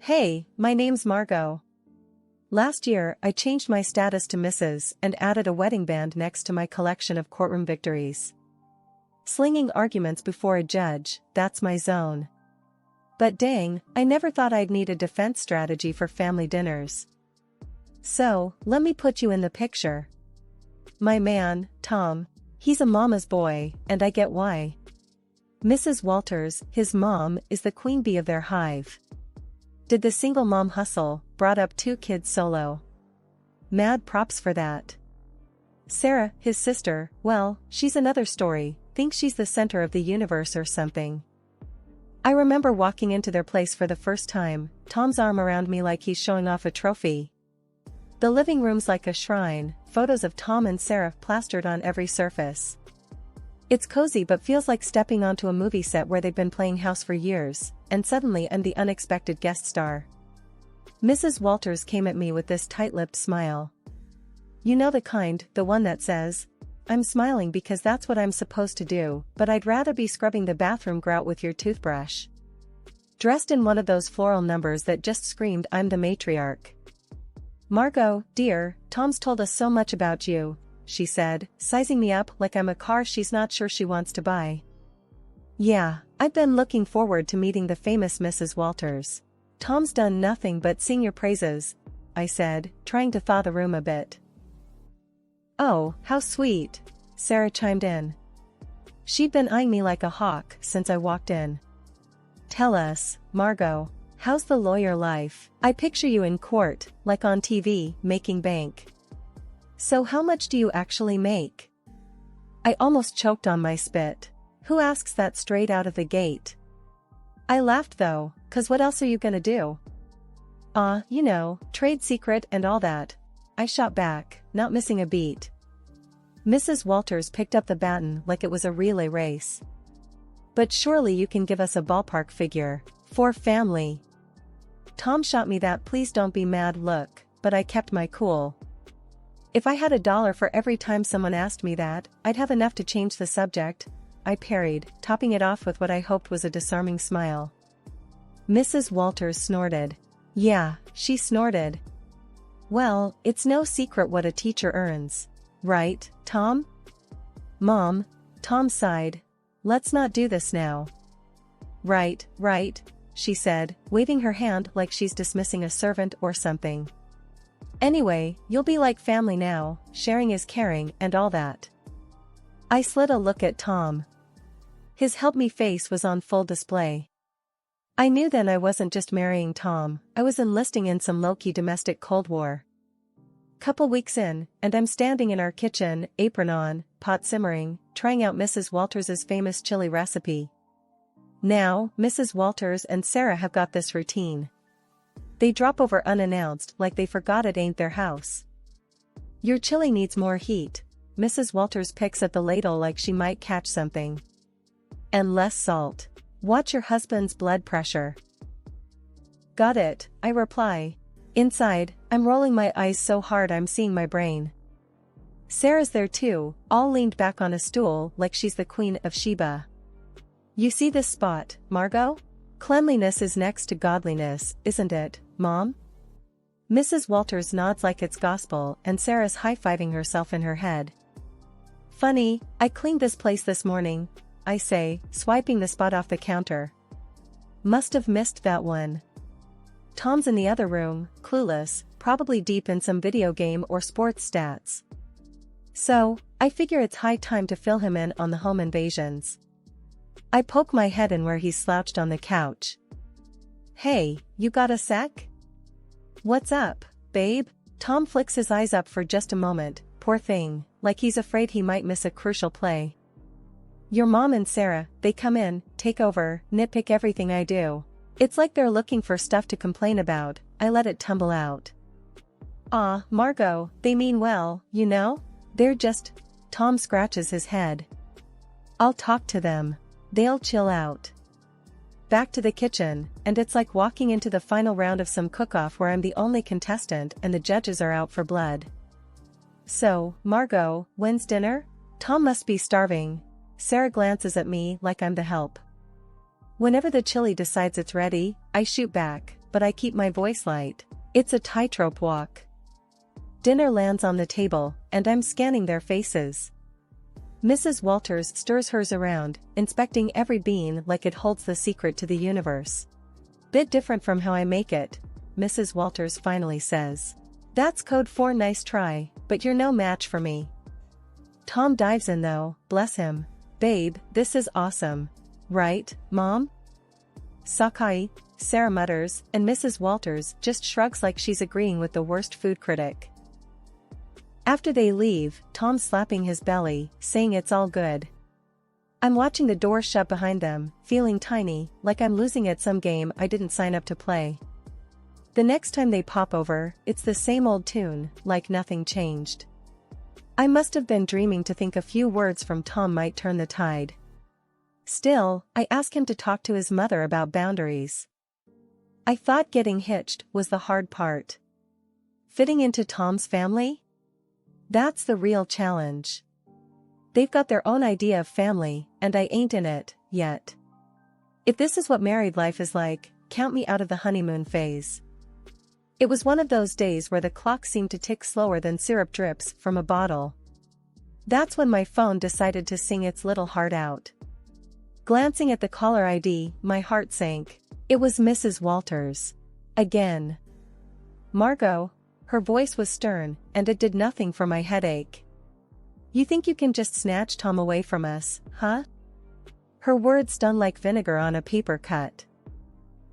Hey, my name's Margot. Last year, I changed my status to Mrs. and added a wedding band next to my collection of courtroom victories. Slinging arguments before a judge, that's my zone. But dang, I never thought I'd need a defense strategy for family dinners. So, let me put you in the picture. My man, Tom. He's a mama's boy, and I get why. Mrs. Walters, his mom, is the queen bee of their hive. Did the single mom hustle, brought up 2 kids solo. Mad props for that. Sarah, his sister, well, she's another story, thinks she's the center of the universe or something. I remember walking into their place for the first time, Tom's arm around me like he's showing off a trophy. The living room's like a shrine, photos of Tom and Sarah plastered on every surface. It's cozy but feels like stepping onto a movie set where they've been playing house for years, and suddenly I'm the unexpected guest star. Mrs. Walters came at me with this tight-lipped smile. You know the kind, the one that says, I'm smiling because that's what I'm supposed to do, but I'd rather be scrubbing the bathroom grout with your toothbrush. Dressed in one of those floral numbers that just screamed I'm the matriarch. Margot, dear, Tom's told us so much about you, she said, sizing me up like I'm a car she's not sure she wants to buy. Yeah, I've been looking forward to meeting the famous Mrs. Walters. Tom's done nothing but sing your praises, I said, trying to thaw the room a bit. Oh, how sweet, Sarah chimed in. She'd been eyeing me like a hawk since I walked in. Tell us, Margot, how's the lawyer life? I picture you in court, like on TV, making bank. So how much do you actually make? I almost choked on my spit. Who asks that straight out of the gate? I laughed though, 'cause what else are you gonna do? You know, trade secret and all that. I shot back, not missing a beat. Mrs. Walters picked up the baton like it was a relay race. But surely you can give us a ballpark figure, for family. Tom shot me that please don't be mad look, but I kept my cool. If I had $1 for every time someone asked me that, I'd have enough to change the subject, I parried, topping it off with what I hoped was a disarming smile. Mrs. Walters snorted. Yeah, she snorted. Well, it's no secret what a teacher earns. Right, Tom? Mom, Tom sighed. Let's not do this now. Right, she said, waving her hand like she's dismissing a servant or something. Anyway, you'll be like family now, sharing is caring and all that. I slid a look at Tom. His help-me face was on full display. I knew then I wasn't just marrying Tom, I was enlisting in some low-key domestic Cold War. Couple weeks in, and I'm standing in our kitchen, apron on, pot simmering, trying out Mrs. Walters' famous chili recipe. Now, Mrs. Walters and Sarah have got this routine. They drop over unannounced like they forgot it ain't their house. Your chili needs more heat. Mrs. Walters picks at the ladle like she might catch something. And less salt. Watch your husband's blood pressure. Got it, I reply. Inside, I'm rolling my eyes so hard I'm seeing my brain. Sarah's there too, all leaned back on a stool like she's the Queen of Sheba. You see this spot, Margot? Cleanliness is next to godliness, isn't it, Mom? Mrs. Walters nods like it's gospel and Sarah's high-fiving herself in her head. Funny, I cleaned this place this morning, I say, swiping the spot off the counter. Must have missed that one. Tom's in the other room, clueless, probably deep in some video game or sports stats. So, I figure it's high time to fill him in on the home invasions. I poke my head in where he's slouched on the couch. Hey, you got a sec? What's up, babe? Tom flicks his eyes up for just a moment, poor thing, like he's afraid he might miss a crucial play. Your mom and Sarah, they come in, take over, nitpick everything I do. It's like they're looking for stuff to complain about, I let it tumble out. Margot, they mean well, you know? They're just... Tom scratches his head. I'll talk to them. They'll chill out. Back to the kitchen, and it's like walking into the final round of some cook-off where I'm the only contestant and the judges are out for blood. So, Margot, when's dinner? Tom must be starving. Sarah glances at me like I'm the help. Whenever the chili decides it's ready, I shoot back, but I keep my voice light. It's a tightrope walk. Dinner lands on the table, and I'm scanning their faces. Mrs. Walters stirs hers around, inspecting every bean like it holds the secret to the universe. Bit different from how I make it, Mrs. Walters finally says. That's code for nice try, but you're no match for me. Tom dives in though, bless him. Babe, this is awesome. Right, Mom? Sakai, Sarah mutters, and Mrs. Walters just shrugs like she's agreeing with the worst food critic. After they leave, Tom's slapping his belly, saying it's all good. I'm watching the door shut behind them, feeling tiny, like I'm losing at some game I didn't sign up to play. The next time they pop over, it's the same old tune, like nothing changed. I must have been dreaming to think a few words from Tom might turn the tide. Still, I ask him to talk to his mother about boundaries. I thought getting hitched was the hard part. Fitting into Tom's family? That's the real challenge. They've got their own idea of family, and I ain't in it, yet. If this is what married life is like, count me out of the honeymoon phase. It was one of those days where the clock seemed to tick slower than syrup drips from a bottle. That's when my phone decided to sing its little heart out. Glancing at the caller ID, my heart sank. It was Mrs. Walters. Again. Margot. Her voice was stern, and it did nothing for my headache. You think you can just snatch Tom away from us, huh? Her words stung like vinegar on a paper cut.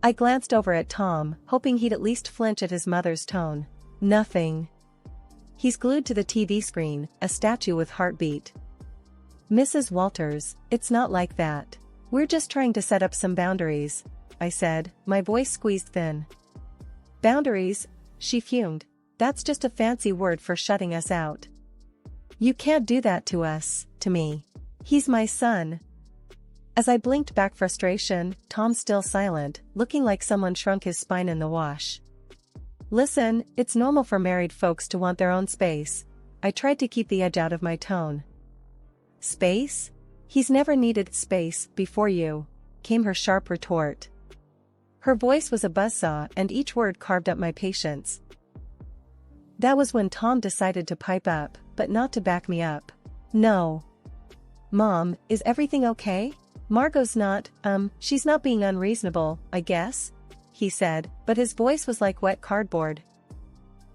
I glanced over at Tom, hoping he'd at least flinch at his mother's tone. Nothing. He's glued to the TV screen, a statue with heartbeat. Mrs. Walters, it's not like that. We're just trying to set up some boundaries, I said, my voice squeezed thin. Boundaries? She fumed. That's just a fancy word for shutting us out. You can't do that to us, to me. He's my son. As I blinked back frustration, Tom still silent, looking like someone shrunk his spine in the wash. Listen, it's normal for married folks to want their own space. I tried to keep the edge out of my tone. Space? He's never needed space before you, came her sharp retort. Her voice was a buzzsaw and each word carved up my patience. That was when Tom decided to pipe up, but not to back me up. No. Mom, is everything okay? Margot's not, she's not being unreasonable, I guess, he said, but his voice was like wet cardboard.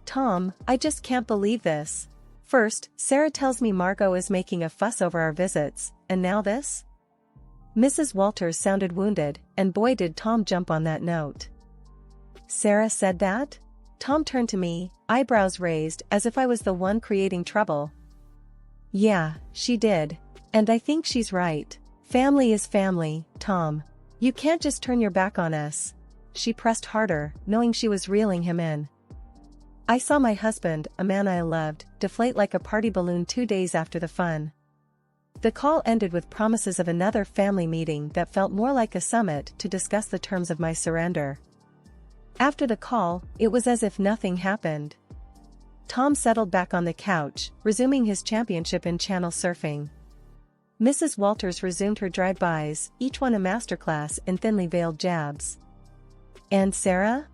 Tom, I just can't believe this. First, Sarah tells me Margot is making a fuss over our visits, and now this? Mrs. Walters sounded wounded, and boy did Tom jump on that note. Sarah said that? Tom turned to me, eyebrows raised as if I was the one creating trouble. Yeah, she did. And I think she's right. Family is family, Tom. You can't just turn your back on us. She pressed harder, knowing she was reeling him in. I saw my husband, a man I loved, deflate like a party balloon 2 days after the fun. The call ended with promises of another family meeting that felt more like a summit to discuss the terms of my surrender. After the call, it was as if nothing happened. Tom settled back on the couch, resuming his championship in channel surfing. Mrs. Walters resumed her drive-bys, each one a masterclass in thinly veiled jabs. And Sarah?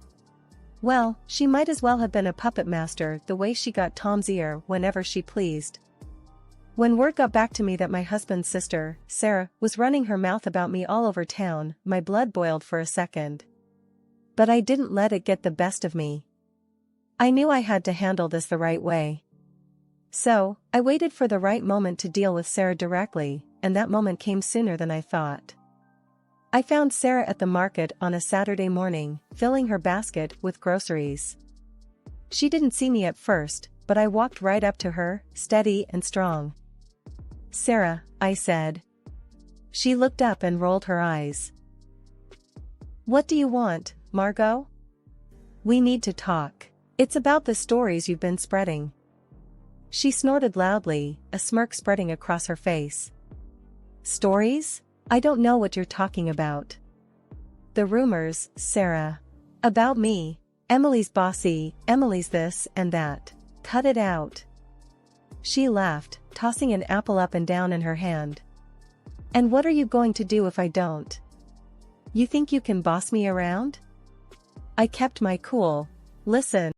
Well, she might as well have been a puppet master the way she got Tom's ear whenever she pleased. When word got back to me that my husband's sister, Sarah, was running her mouth about me all over town, my blood boiled for a second. But I didn't let it get the best of me. I knew I had to handle this the right way. So, I waited for the right moment to deal with Sarah directly, and that moment came sooner than I thought. I found Sarah at the market on a Saturday morning, filling her basket with groceries. She didn't see me at first, but I walked right up to her, steady and strong. Sarah, I said. She looked up and rolled her eyes. What do you want, Margot? We need to talk. It's about the stories you've been spreading. She snorted loudly, a smirk spreading across her face. Stories? I don't know what you're talking about. The rumors, Sarah. About me. Emily's bossy, Emily's this and that. Cut it out. She laughed, tossing an apple up and down in her hand. And what are you going to do if I don't? You think you can boss me around? I kept my cool. Listen.